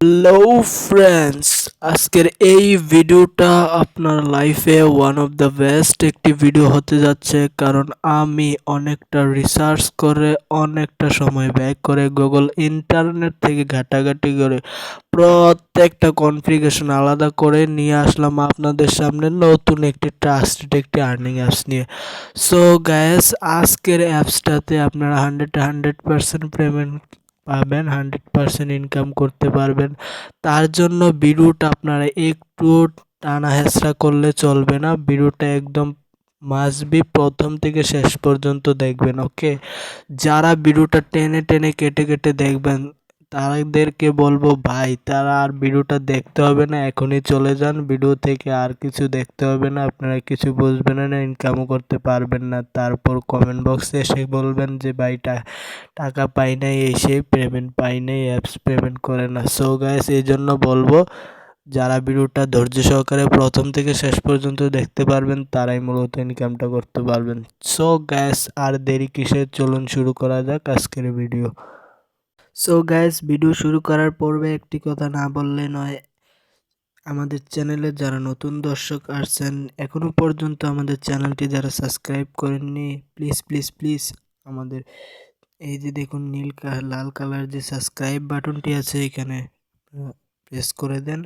Hello friends, আজকের এই ভিডিওটা আপনার লাইফে ওয়ান অফ দ্য বেস্ট একটি ভিডিও হতে যাচ্ছে। কারণ আমি অনেকটা রিসার্চ করে অনেকটা সময় ব্যয় করে গুগল ইন্টারনেট থেকে ঘাটাঘাটি করে প্রত্যেকটা কনফিগারেশন আলাদা করে নিয়ে আসলাম আপনাদের সামনে নতুন একটি ট্রাস্টেড একটি আর্নিং অ্যাপস নিয়ে। সো গাইস, আজকের অ্যাপসটাতে আপনারা 100% পেমেন্ট পাবেন, 100% ইনকাম করতে পারবেন। তার জন্য ভিডিওটা আপনারা একটু টানা হেঁচড়া করলে চলবে না, ভিডিওটা একদম মাস্ট বি প্রথম থেকে শেষ পর্যন্ত দেখবেন। ওকে, যারা ভিডিওটা টেনে টেনে কেটে কেটে দেখবেন তাদেরকে বলবো ভাই, তারা আর ভিডিওটা দেখতে হবে না, এখনই চলে যান ভিডিও থেকে, আর কিছু দেখতে হবে না, আপনারা কিছু বুঝবেন না, ইনকামও করতে পারবেন না। তারপর কমেন্ট বক্সে এসে বলবেন যে ভাই টাকা পাই নাই, এই সেই পেমেন্ট পাই নাই, অ্যাপস পেমেন্ট করে না। সো গাইস, এই জন্য বলবো যারা ভিডিওটা ধৈর্য সহকারে প্রথম থেকে শেষ পর্যন্ত দেখতে পারবেন তারাই মূলত ইনকামটা করতে পারবেন। সো গাইস, আর দেরি কিসের, চলুন শুরু করা যাক আজকের ভিডিও। সো গাইস, ভিডিও শুরু করার পূর্বে একটি কথা না বললে নয়। আমাদের চ্যানেলে যারা নতুন দর্শক আসছেন, এখনো পর্যন্ত আমাদের চ্যানেলটি যারা সাবস্ক্রাইব করেননি, প্লিজ প্লিজ প্লিজ আমাদের এই যে দেখুন লাল কালার যে সাবস্ক্রাইব বাটনটি আছে এখানে প্রেস করে দেন,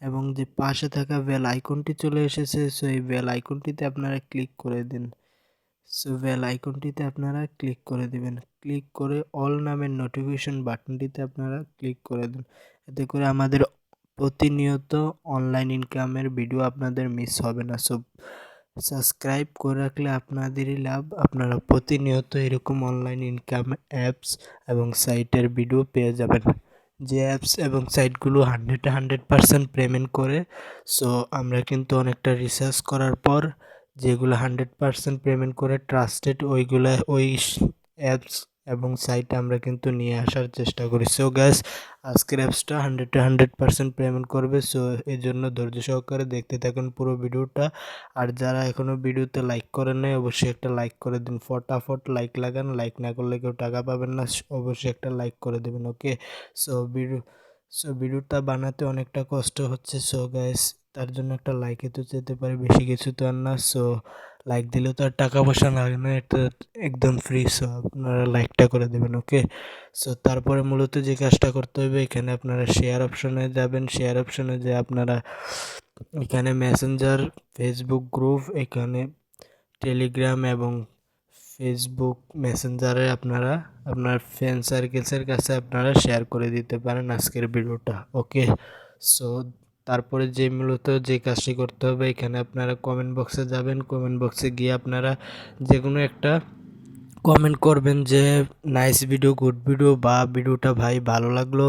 এবং যে পাশে থাকা বেল আইকনটি চলে এসেছে, সো এই বেল আইকনটিতে আপনারা ক্লিক করে দিন। সো বেল আইকনটিতে আপনারা ক্লিক করে দিবেন, ক্লিক করে অল নামের নোটিফিকেশন বাটনটিতে আপনারা ক্লিক করে দিন। এতে করে আমাদের প্রতিনিয়ত অনলাইন ইনকামের ভিডিও আপনাদের মিস হবে না। সো সাবস্ক্রাইব করে রাখলে আপনাদেরই লাভ, আপনারা প্রতিনিয়ত এরকম অনলাইন ইনকাম অ্যাপস এবং সাইটের ভিডিও পেয়ে যাবেন। যে অ্যাপস এবং সাইটগুলো 100% পেমেন্ট করে। সো আমরা কিন্তু অনেকটা রিসার্চ করার পর যেগুলো 100% পেমেন্ট করে ট্রাস্টেড ওই অ্যাপস এবং সাইট আমরা কিন্তু নিয়ে আসার চেষ্টা করি। সো গ্যাস, আজকের অ্যাপসটা 100% পেমেন্ট করবে। সো এই জন্য ধৈর্য সহকারে দেখতে থাকুন পুরো ভিডিওটা। আর যারা এখনও ভিডিওতে লাইক করেন নাই, অবশ্যই একটা লাইক করে দিন, ফটাফট লাইক লাগান, লাইক না করলে কেউ টাকা পাবেন না, অবশ্যই একটা লাইক করে দেবেন। ওকে, সো ভিডিওটা বানাতে অনেকটা কষ্ট হচ্ছে। সো গাইস, তার জন্য একটা লাইকে তো যেতে পারে, বেশি কিছু তো আর না। সো লাইক দিলেও তো আর টাকা পয়সা লাগে না, এটা একদম ফ্রি। সো আপনারা লাইকটা করে দেবেন। ওকে, সো তারপরে মূলত যে কাজটা করতে হবে, এখানে আপনারা শেয়ার অপশনে যাবেন। শেয়ার অপশনে যে আপনারা এখানে মেসেঞ্জার, ফেসবুক গ্রুপ, এখানে টেলিগ্রাম এবং ফেসবুক মেসেঞ্জারে আপনারা আপনার ফ্রেন্ড সার্কেলসের কাছে আপনারা শেয়ার করে দিতে পারেন আজকের ভিডিওটা। ওকে, সো তারপরে যে মূলত যে কাজটি করতে হবে, এখানে আপনারা কমেন্ট বক্সে যাবেন। কমেন্ট বক্সে গিয়ে আপনারা যে কোনো একটা কমেন্ট করবেন যে নাইস ভিডিও, গুড ভিডিও, বা ভিডিওটা ভাই ভালো লাগলো,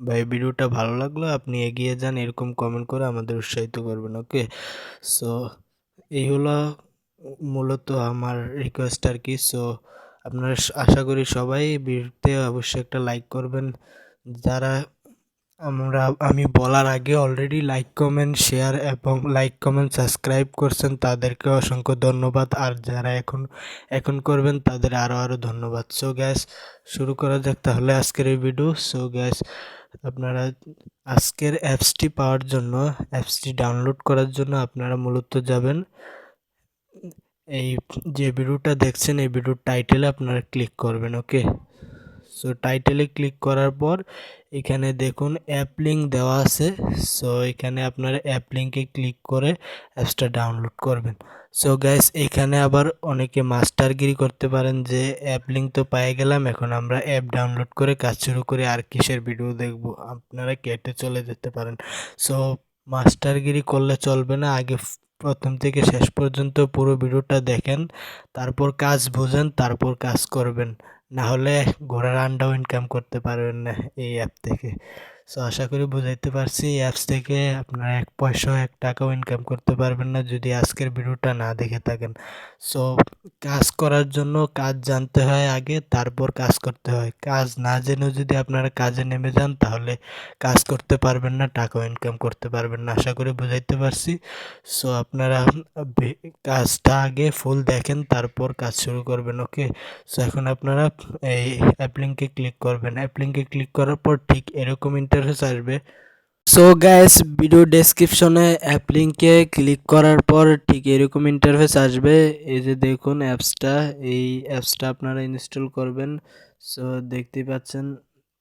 ভাই ভিডিওটা ভালো লাগলো, আপনি এগিয়ে যান, এরকম কমেন্ট করে আমাদের উৎসাহিত করবেন। ওকে, সো এই হলো মূলত আমার রিকোয়েস্ট আর কি। সো আপনারা আশা করি সবাই ভিডিওতে অবশ্যই একটা লাইক করবেন। যারা আমি বলার আগে অলরেডি লাইক কমেন্ট শেয়ার এবং লাইক কমেন্ট সাবস্ক্রাইব করছেন তাদেরকে অসংখ্য ধন্যবাদ, আর যারা এখন করবেন তাদের আরও ধন্যবাদ। সো গ্যাস, শুরু করা যাক তাহলে আজকের এই ভিডিও। সো গ্যাস, আপনারা আজকের অ্যাপসটি পাওয়ার জন্য, অ্যাপসটি ডাউনলোড করার জন্য আপনারা মূলত যাবেন এই যে ভিডিওটা দেখছেন, এই ভিডিওর টাইটেলে আপনারা ক্লিক করবেন। ওকে, সো টাইটেলে ক্লিক করার পর এখানে দেখুন অ্যাপ লিঙ্ক দেওয়া আছে। সো এখানে আপনারা অ্যাপ লিঙ্কে ক্লিক করে অ্যাপসটা ডাউনলোড করবেন। সো গাইস, এখানে আবার অনেকে মাস্টারগিরি করতে পারেন যে অ্যাপ লিঙ্ক তো পেয়ে গেলাম, এখন আমরা অ্যাপ ডাউনলোড করে কাজ শুরু করি, আর কিসের ভিডিও দেখব, আপনারা কেটে চলে যেতে পারেন। সো মাস্টারগিরি করলে চলবে না, আগে প্রথম থেকে শেষ পর্যন্ত পুরো ভিডিওটা দেখেন, তারপর কাজ বুঝেন, তারপর কাজ করবেন, না হলে ঘোড়ার আন্ডাও ইনকাম করতে পারবেন না এই অ্যাপ থেকে। সো আশা করি বুঝাইতে পারছি, এই অ্যাপস থেকে আপনারা এক পয়সাও, এক টাকাও ইনকাম করতে পারবেন না যদি আজকের ভিডিওটা না দেখে থাকেন। সো কাজ করার জন্য কাজ জানতে হয় আগে, তারপর কাজ করতে হয়। কাজ না জেনেও যদি আপনারা কাজে নেমে যান তাহলে কাজ করতে পারবেন না, টাকাও ইনকাম করতে পারবেন না। আশা করি বুঝাইতে পারছি। সো আপনারা কাজটা আগে ফুল দেখেন, তারপর কাজ শুরু করবেন। ওকে, সো এখন আপনারা এই অ্যাপ লিঙ্কে ক্লিক করবেন। অ্যাপ লিঙ্কে ক্লিক করার পর ঠিক এরকম ইন্টারফেস ইন্টারফেস আসবে। সো গাইস, ভিডিও ডেসক্রিপশনে অ্যাপ লিঙ্কে ক্লিক করার পর ঠিক এরকম ইন্টারফেস আসবে। এই যে দেখুন অ্যাপসটা, এই অ্যাপসটা আপনারা ইনস্টল করবেন। সো দেখতে পাচ্ছেন।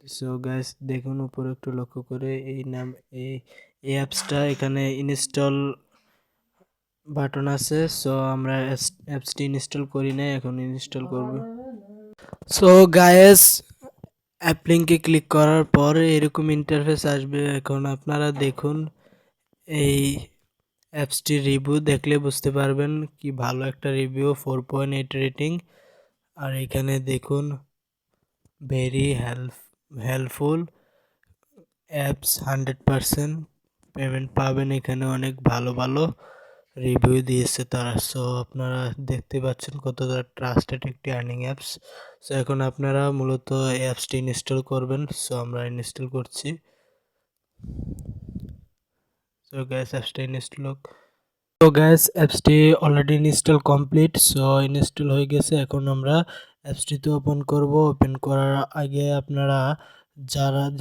সো গাইস দেখুন উপরে একটু লক্ষ্য করে এই অ্যাপসটা এখানে ইনস্টল বাটন আছে। সো আমরা অ্যাপসটি ইনস্টল করি নাই, এখন ইনস্টল করব। সো গাইস, অ্যাপ লিঙ্কে ক্লিক করার পর এরকম ইন্টারফেস আসবে। এখন আপনারা দেখুন এই অ্যাপসটির রিভিউ দেখলে বুঝতে পারবেন কি ভালো একটা রিভিউ, 4.8 রেটিং। আর এখানে দেখুন ভেরি হেল্পফুল অ্যাপস, 100% পেমেন্ট পাবেন। এখানে অনেক ভালো ভালো রিভিউ দিয়েছে তারা। সো আপনারা দেখতে পাচ্ছেন কতটা ট্রাস্টেড একটি আর্নিং অ্যাপস। সো এখন আপনারা মূলত এই অ্যাপসটি ইনস্টল করবেন। সো আমরা ইনস্টল করছি। সো গ্যাস অ্যাপসটা ইনস্টল হোক। তো গ্যাস অ্যাপসটি already install complete. So install হয়ে গেছে। এখন আমরা অ্যাপসটিতে ওপেন করব। ওপেন করার আগে আপনারা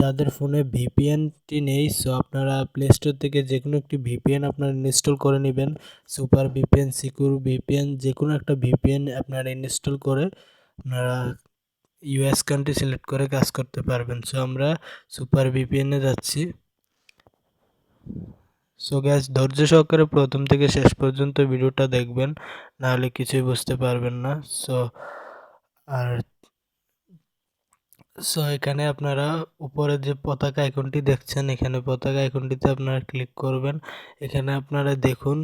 যাদের ফোনে ভিপিএনটি নেই, সো আপনারা প্লে স্টোর থেকে যে কোনো একটি ভিপিএন আপনারা ইনস্টল করে নেবেন। সুপার ভিপিএন, সিকিউর ভিপিএন, যে কোনো একটা ভিপিএন আপনারা ইনস্টল করে আপনারা ইউএস কান্ট্রি সিলেক্ট করে কাজ করতে পারবেন। সো আমরা সুপার ভিপিএনে যাচ্ছি। সো গ্যাস ধৈর্য সহকারে প্রথম থেকে শেষ পর্যন্ত ভিডিওটা দেখবেন, নাহলে কিছুই বুঝতে পারবেন না। আর এখানে আপনারা উপরে যে পতাকা আইকনটি দেখছেন, এখানে পতাকা আইকনটিতে আপনারা ক্লিক করবেন। এখানে আপনারা দেখুন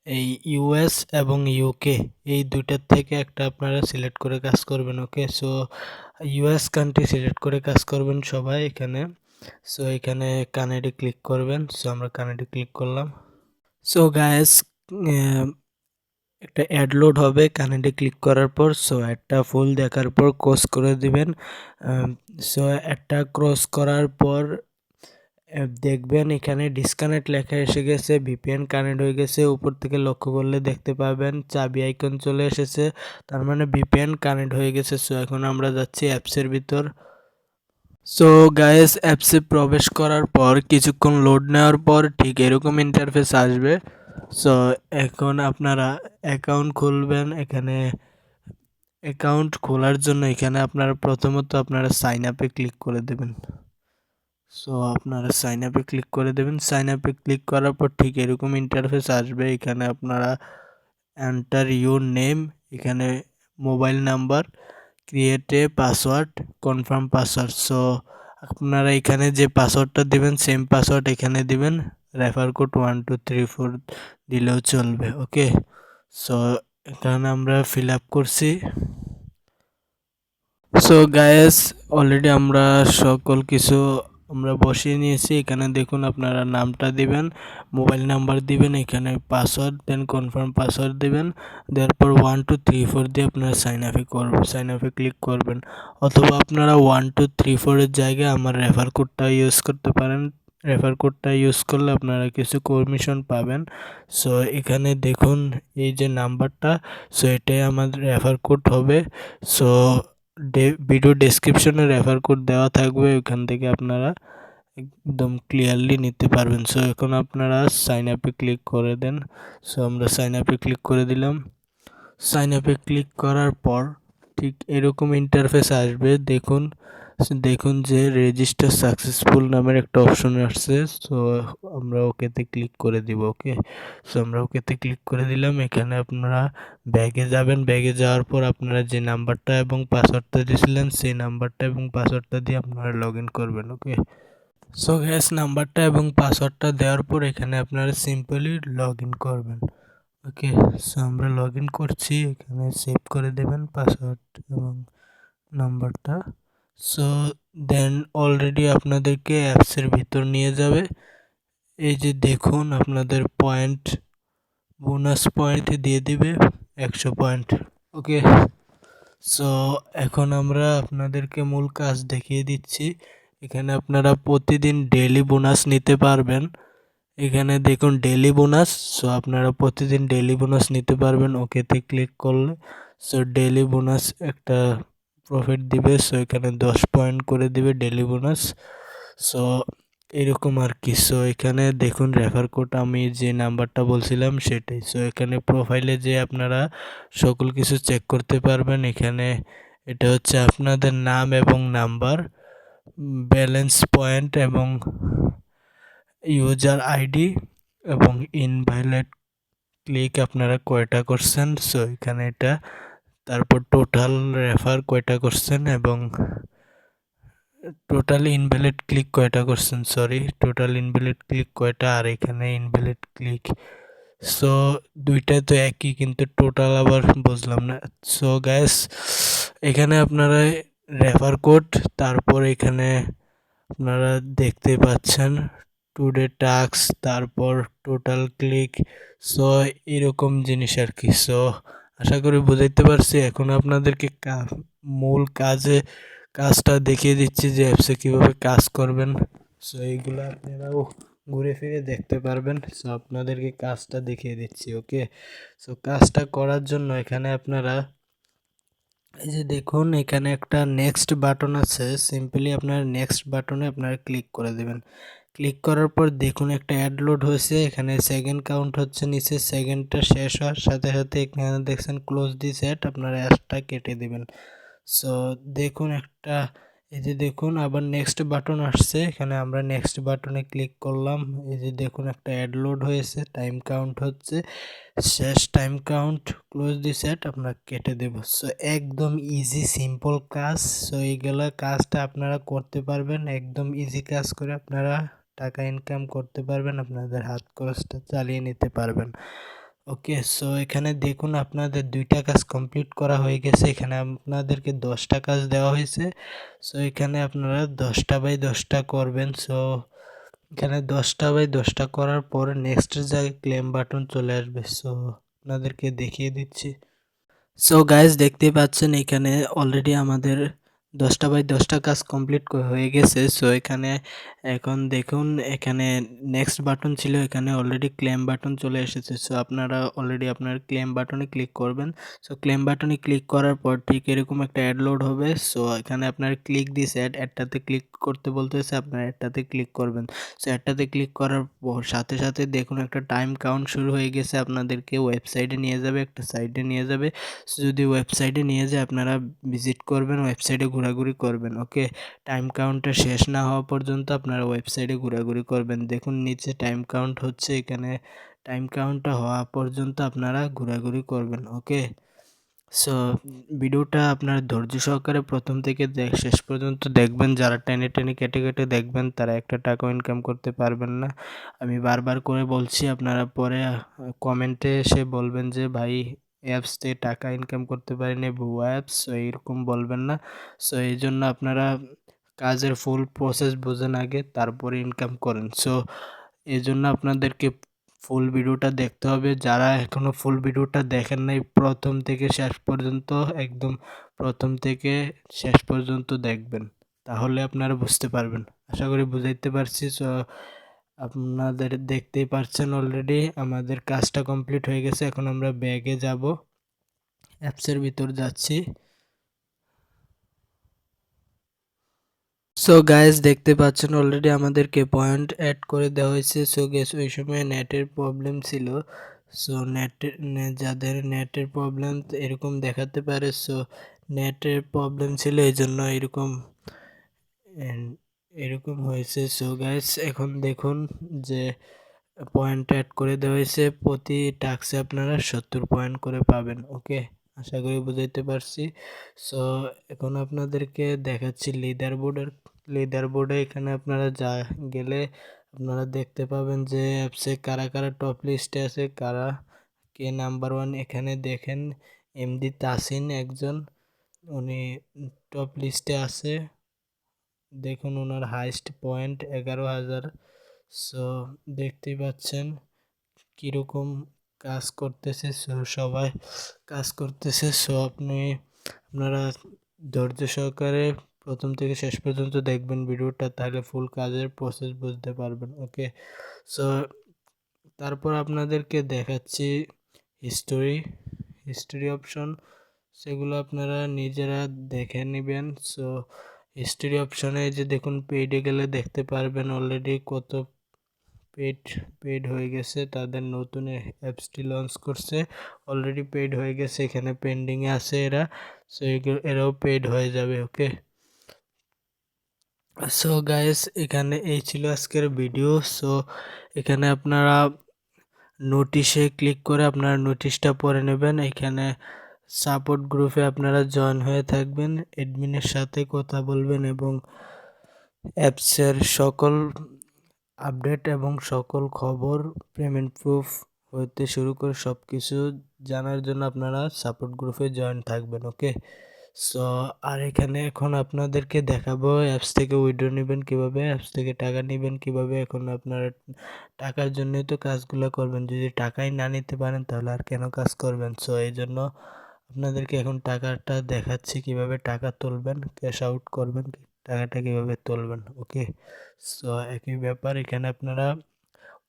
এই ইউএস এবং ইউকে এই দুইটার থেকে একটা আপনারা সিলেক্ট করে কাজ করবেন। ওকে, সো ইউএস কান্ট্রি সিলেক্ট করে কাজ করবেন সবাই এখানে। সো এখানে কানেডে ক্লিক করবেন। সো আমরা কানেডে ক্লিক করলাম। সো গাইস, একটা অ্যাড লোড হবে কানেক্টে ক্লিক করার পর। সো অ্যাডটা ফুল দেখার পর ক্রস করে দিবেন। সো অ্যাডটা ক্রস করার পর দেখবেন এখানে ডিসকানেক্ট লেখা এসে গেছে, ভিপিএন কানেক্ট হয়ে গেছে। উপর থেকে লক্ষ্য করলে দেখতে পাবেন চাবি আইকন চলে এসেছে, তার মানে ভিপিএন কানেক্ট হয়ে গেছে। সো এখন আমরা যাচ্ছি অ্যাপসের ভিতর। সো গাইস, অ্যাপসে প্রবেশ করার পর কিছুক্ষণ লোড নেওয়ার পর ঠিক এরকম ইন্টারফেস আসবে। সো এখন আপনারা অ্যাকাউন্ট খুলবেন। এখানে অ্যাকাউন্ট খোলার জন্য এখানে আপনারা প্রথমত আপনারা সাইন আপে ক্লিক করে দেবেন। সো আপনারা সাইন আপে ক্লিক করে দেবেন। সাইন আপে ক্লিক করার পর ঠিক এরকম ইন্টারফেস আসবে। এখানে আপনারা এন্টার ইউর নেম, এখানে mobile number, create a password, confirm password. So আপনারা এখানে যে পাসওয়ার্ডটা দিবেন সেম পাসওয়ার্ড এখানে দিবেন। রেফার কোড 1234 দিলেও চলবে। ওকে, সো এখানে আমরা ফিল আপ করছি। সো গাইস, অলরেডি আমরা সকল কিছু আমরা বসিয়ে নিয়েছি। এখানে দেখুন আপনারা নামটা দিবেন, মোবাইল নাম্বার দিবেন, এখানে পাসওয়ার্ড দেন কনফার্ম পাসওয়ার্ড দিবেন। তারপর 1234 দিয়ে আপনারা সাইন আপে ক্লিক করবেন। অথবা আপনারা 1234 এর জায়গায় আমার রেফার কোডটা ইউজ করতে পারেন। রেফার কোডটা ইউজ করলে আপনারা কিছু কমিশন পাবেন। সো এখানে দেখুন এই যে নাম্বারটা, সো এটাই আমাদের রেফার কোড হবে। সো ভিডিও ডেসক্রিপশনে রেফার কোড দেওয়া থাকবে, ওইখান থেকে আপনারা একদম ক্লিয়ারলি নিতে পারবেন। সো এখন আপনারা সাইন আপে ক্লিক করে দেন। সো আমরা সাইন আপে ক্লিক করে দিলাম। সাইন আপে ক্লিক করার পর ঠিক এরকম ইন্টারফেস আসবে। দেখুন যে রেজিস্টার সাকসেসফুল নামের একটা অপশন আসছে। সো আমরা ওকেতে ক্লিক করে দিব। ওকে, সো আমরা ওকেতে ক্লিক করে দিলাম। এখানে আপনারা ব্যাগে যাবেন। ব্যাগে যাওয়ার পর আপনারা যে নাম্বারটা এবং পাসওয়ার্ডটা দিয়েছিলেন সেই নাম্বারটা এবং পাসওয়ার্ডটা দিয়ে আপনারা লগ ইন করবেন। ওকে, সো গ্যাস নাম্বারটা এবং পাসওয়ার্ডটা দেওয়ার পর এখানে আপনারা সিম্পলি লগ ইন করবেন। ওকে, সো আমরা লগ ইন করছি। এখানে সেভ করে দেবেন পাসওয়ার্ড এবং নাম্বারটা। সো দেন অলরেডি আপনাদেরকে অ্যাপসের ভিতর নিয়ে যাবে। এই যে দেখুন আপনাদের পয়েন্ট, বোনাস পয়েন্ট দিয়ে দিবে 100 পয়েন্ট। ওকে, সো এখন আমরা আপনাদেরকে মূল কাজ দেখিয়ে দিচ্ছি। এখানে আপনারা প্রতিদিন ডেইলি বোনাস নিতে পারবেন। এখানে দেখুন ডেইলি বোনাস। সো আপনারা প্রতিদিন ডেইলি বোনাস নিতে পারবেন ওকেতে ক্লিক করলে। সো ডেইলি বোনাস একটা প্রফিট দিবে। সো এখানে 10 পয়েন্ট করে দিবে ডেইলি বোনাস। সো এরকম আর কি। সো এখানে দেখুন রেফার কোড আমি যে নাম্বারটা বলছিলাম সেটাই। সো এখানে প্রোফাইলে যে আপনারা সকল কিছু চেক করতে পারবেন। এখানে এটা হচ্ছে আপনাদের নাম এবং নাম্বার, ব্যালেন্স পয়েন্ট এবং ইউজার আইডি এবং ইনভ্যালিড ক্লিক আপনারা কয়টা করছেন। সো এখানে এটা, তারপর টোটাল রেফার কয়টা করছেন এবং টোটাল ইনভ্যালিড ক্লিক কয়টা করছেন, সরি টোটাল ইনভ্যালিড ক্লিক কয়টা আর এখানে ইনভ্যালিড ক্লিক। সো দুইটা তো একই, কিন্তু টোটাল আবার বুঝলাম না। সো গ্যাস এখানে আপনারা রেফার কোড, তারপর এখানে আপনারা দেখতে পাচ্ছেন টুডে টাস্ক, তারপর টোটাল ক্লিক। সো এরকম জিনিস আর কি। সো আশা করি বুঝাইতে পারছি। এখন আপনাদেরকে মূল কাজটা দেখিয়ে দিচ্ছি যে অ্যাপসে কীভাবে কাজ করবেন। সো এইগুলো আপনারাও ঘুরে ফিরে দেখতে পারবেন। সো আপনাদেরকে কাজটা দেখিয়ে দিচ্ছি, ওকে। সো কাজটা করার জন্য এখানে আপনারা এই যে দেখুন এখানে একটা নেক্সট বাটন আছে, সিম্পলি আপনার নেক্সট বাটনে আপনারা ক্লিক করে দেবেন। ক্লিক করার পর দেখুন একটা অ্যাড লোড হয়েছে, এখানে সেকেন্ড কাউন্ট হচ্ছে, নিচে সেকেন্ডটা শেষ হওয়ার সাথে সাথে এখানে দেখছেন ক্লোজ দিস অ্যাড, আপনারা অ্যাডটা কেটে দেবেন। সো দেখুন একটা, এই যে দেখুন আবার নেক্সট বাটন আসছে, এখানে আমরা নেক্সট বাটনে ক্লিক করলাম। এই যে দেখুন একটা অ্যাড লোড হয়েছে, টাইম কাউন্ট হচ্ছে, শেষ time count, close this ad, আমরা কেটে দেব। সো একদম ইজি সিম্পল কাজ। সো এইগুলা কাজটা আপনারা করতে পারবেন, একদম ইজি কাজ করে আপনারা টাকা ইনকাম করতে পারবেন, আপনাদের হাত খরচটা চালিয়ে নিতে পারবেন, ওকে। সো এখানে দেখুন আপনাদের দুইটা কাজ কমপ্লিট করা হয়ে গেছে, এখানে আপনাদেরকে 10টা কাজ দেওয়া হয়েছে। সো এখানে আপনারা 10টা/10টা করবেন। সো এখানে 10টা/10টা করার পর নেক্সটের জায়গায় ক্লেম বাটন চলে আসবে। সো আপনাদেরকে দেখিয়ে দিচ্ছি। সো গাইজ দেখতেই পাচ্ছেন এখানে অলরেডি আমাদের 10টা/10টা কাজ কমপ্লিট হয়ে গেছে। সো এখানে এখন দেখুন এখানে নেক্সট বাটন ছিল, এখানে অলরেডি ক্লেম বাটন চলে এসেছে। সো আপনারা অলরেডি আপনার ক্লেম বাটনে ক্লিক করবেন। সো ক্লেম বাটনে ক্লিক করার পর ঠিক এরকম একটা অ্যাড লোড হবে। সো এখানে আপনার ক্লিক দিস অ্যাডটাতে ক্লিক করতে বলতেছে, আপনার অ্যাডটাতে ক্লিক করবেন। সো অ্যাডটাতে ক্লিক করার পর সাথে সাথে দেখুন একটা টাইম কাউন্ট শুরু হয়ে গেছে, আপনাদেরকে ওয়েবসাইটে নিয়ে যাবে, একটা সাইটে নিয়ে যাবে। যদি ওয়েবসাইটে নিয়ে যায় আপনারা ভিজিট করবেন, ওয়েবসাইটে ঘোরাঘুরি করবেন, ওকে। টাইম কাউন্টটা শেষ না হওয়া পর্যন্ত আপনারা ওয়েবসাইটে ঘোরাঘুরি করবেন। দেখুন নিচে টাইম কাউন্ট হচ্ছে, এখানে টাইম কাউন্টটা হওয়া পর্যন্ত আপনারা ঘোরাঘুরি করবেন, ওকে। সো ভিডিওটা আপনার ধৈর্য সহকারে প্রথম থেকে শেষ পর্যন্ত দেখবেন। যারা টেনে টেনে কেটে কেটে দেখবেন তারা একটা টাকাও ইনকাম করতে পারবেন না। আমি বারবার করে বলছি, আপনারা পরে কমেন্টে এসে বলবেন যে ভাই অ্যাপস থেকে টাকা ইনকাম করতে পারিনি, ভুয়া অ্যাপস, এরকম বলবেন না। সো এই জন্য আপনারা কাজের ফুল প্রসেস বোঝেন আগে, তারপরে ইনকাম করেন। সো এই জন্য আপনাদেরকে ফুল ভিডিওটা দেখতে হবে। যারা এখনও ফুল ভিডিওটা দেখেন নাই, প্রথম থেকে শেষ পর্যন্ত, একদম প্রথম থেকে শেষ পর্যন্ত দেখবেন, তাহলে আপনারা বুঝতে পারবেন। আশা করি বুঝাইতে পারছি। সো আপনাদের দেখতেই পারছেন অলরেডি আমাদের কাজটা কমপ্লিট হয়ে গেছে। এখন আমরা ব্যাগে যাব, অ্যাপসের ভিতর যাচ্ছি। সো গাইজ দেখতে পাচ্ছেন অলরেডি আমাদেরকে পয়েন্ট অ্যাড করে দেওয়া হয়েছে। সো গেস ওই সময় নেটের প্রবলেম ছিল। সো যাদের নেটের প্রবলেম এরকম দেখাতে পারে। সো নেটের প্রবলেম ছিল, এই জন্য এরকম হয়েছে। সো গাইজ এখন দেখুন যে পয়েন্ট অ্যাড করে দেওয়া হয়েছে, প্রতি টাস্কে আপনারা 70 পয়েন্ট করে পাবেন, ওকে। আশা করি বুঝাইতে পারছি। সো এখন আপনাদেরকে দেখাচ্ছি লিডার বোর্ডে। এখানে আপনারা গেলে আপনারা দেখতে পাবেন যে অ্যাপসে কারা কারা টপ লিস্টে আছে, কারা কে নাম্বার 1। এখানে দেখেন এমডি তাসিন একজন, উনি টপ লিস্টে আছে। দেখুন ওনার হাইস্ট পয়েন্ট 11,000। সো দেখতেই পাচ্ছেন কীরকম কাজ করতেছে। সো সবাই কাজ করতেছে। সো আপনারা ধৈর্য সহকারে প্রথম থেকে শেষ পর্যন্ত দেখবেন ভিডিওটা, তাহলে ফুল কাজের প্রসেস বুঝতে পারবেন, ওকে। সো তারপর আপনাদেরকে দেখাচ্ছি হিস্টোরি অপশন, সেগুলো আপনারা নিজেরা দেখে নেবেন। সো হিস্ট্রি অপশনে যে দেখুন পেইডে গেলে দেখতে পারবেন অলরেডি কত পেইড পেইড হয়ে গেছে। তাদের নতুন অ্যাপসটি লঞ্চ করছে, অলরেডি পেইড হয়ে গেছে, এখানে পেন্ডিংয়ে আছে এরা। সো এরাও পেইড হয়ে যাবে। ওকে, সো গাইস এখানে এই ছিল আজকের ভিডিও। সো এখানে আপনারা নোটিশে ক্লিক করে আপনারা নোটিশটা পড়ে নেবেন। এখানে সাপোর্ট গ্রুপে আপনারা জয়েন হয়ে থাকবেন, অ্যাডমিনের সাথে কথা বলবেন এবং অ্যাপসের সকল আপডেট এবং সকল খবর, পেমেন্ট প্রুফ হতে শুরু করে সব কিছু জানার জন্য আপনারা সাপোর্ট গ্রুপে জয়েন থাকবেন। ওকে, সো আর এখানে এখন আপনাদেরকে দেখাবো অ্যাপস থেকে উইথড্র নেবেন কীভাবে, অ্যাপস থেকে টাকা নেবেন কীভাবে। এখন আপনারা টাকার জন্যই তো কাজগুলো করবেন, যদি টাকাই না নিতে পারেন তাহলে আর কেন কাজ করবেন। সো এই জন্য আপনাদেরকে এখন টাকাটা দেখাচ্ছি কিভাবে টাকা তুলবেন, ক্যাশ আউট করবেন, টাকাটা কীভাবে তুলবেন। ওকে, সো একই ব্যাপার, এখানে আপনারা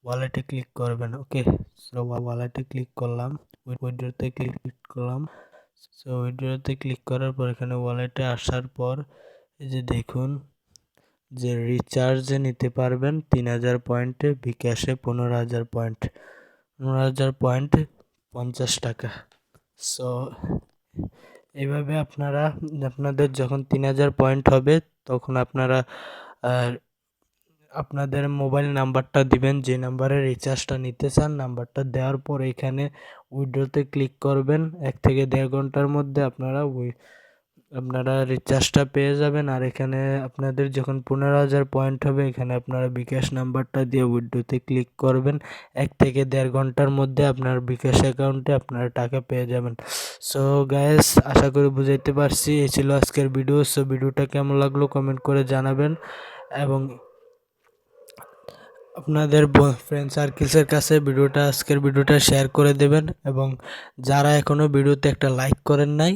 ওয়ালেটে ক্লিক করবেন। ওকে, সো ওয়ালেটে ক্লিক করলাম, উইথড্রতে ক্লিক করলাম। সো উইথড্রতে ক্লিক করার পর এখানে ওয়ালেটে আসার পর এই যে দেখুন যে রিচার্জে নিতে পারবেন 3000 পয়েন্টে, বিকাশে 15,000 পয়েন্ট, 15,000 পয়েন্ট 50 টাকা। সো এইভাবে আপনারা আপনাদের যখন 3000 পয়েন্ট হবে তখন আপনারা আপনাদের মোবাইল নাম্বারটা দিবেন, যে নাম্বারে রিচার্জটা নিতে চান। নাম্বারটা দেওয়ার পর এখানে উইথড্রতে ক্লিক করবেন। 1 থেকে 1.5 ঘন্টার মধ্যে আপনারা রিচার্জটা পেয়ে যাবেন। আর এখানে আপনাদের যখন 15,000 পয়েন্ট হবে এখানে আপনারা বিকাশ নাম্বারটা দিয়ে উইথড্রতে ক্লিক করবেন। 1 থেকে 1.5 ঘন্টার মধ্যে আপনার বিকাশ অ্যাকাউন্টে আপনারা টাকা পেয়ে যাবেন। সো গাইস, আশা করি বুঝাইতে পারছি। এই ছিল আজকের ভিডিও। সো ভিডিওটা কেমন লাগলো কমেন্ট করে জানাবেন এবং আপনাদের ফ্রেন্ড সার্কেলসের কাছে আজকের ভিডিওটা শেয়ার করে দেবেন। এবং যারা এখনও ভিডিওতে একটা লাইক করেন নাই,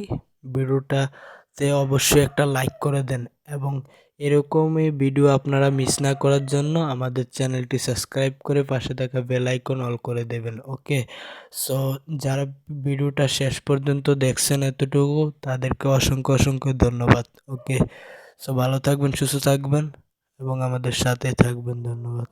ভিডিওটাতে অবশ্যই একটা লাইক করে দেন। এবং এরকমই ভিডিও আপনারা মিস না করার জন্য আমাদের চ্যানেলটি সাবস্ক্রাইব করে পাশে থাকা বেল আইকন অল করে দেবেন। ওকে, সো যারা ভিডিওটা শেষ পর্যন্ত দেখছেন এতটুকু, তাদেরকে অসংখ্য অসংখ্য ধন্যবাদ। ওকে, সো ভালো থাকবেন, সুস্থ থাকবেন এবং আমাদের সাথে থাকবেন। ধন্যবাদ।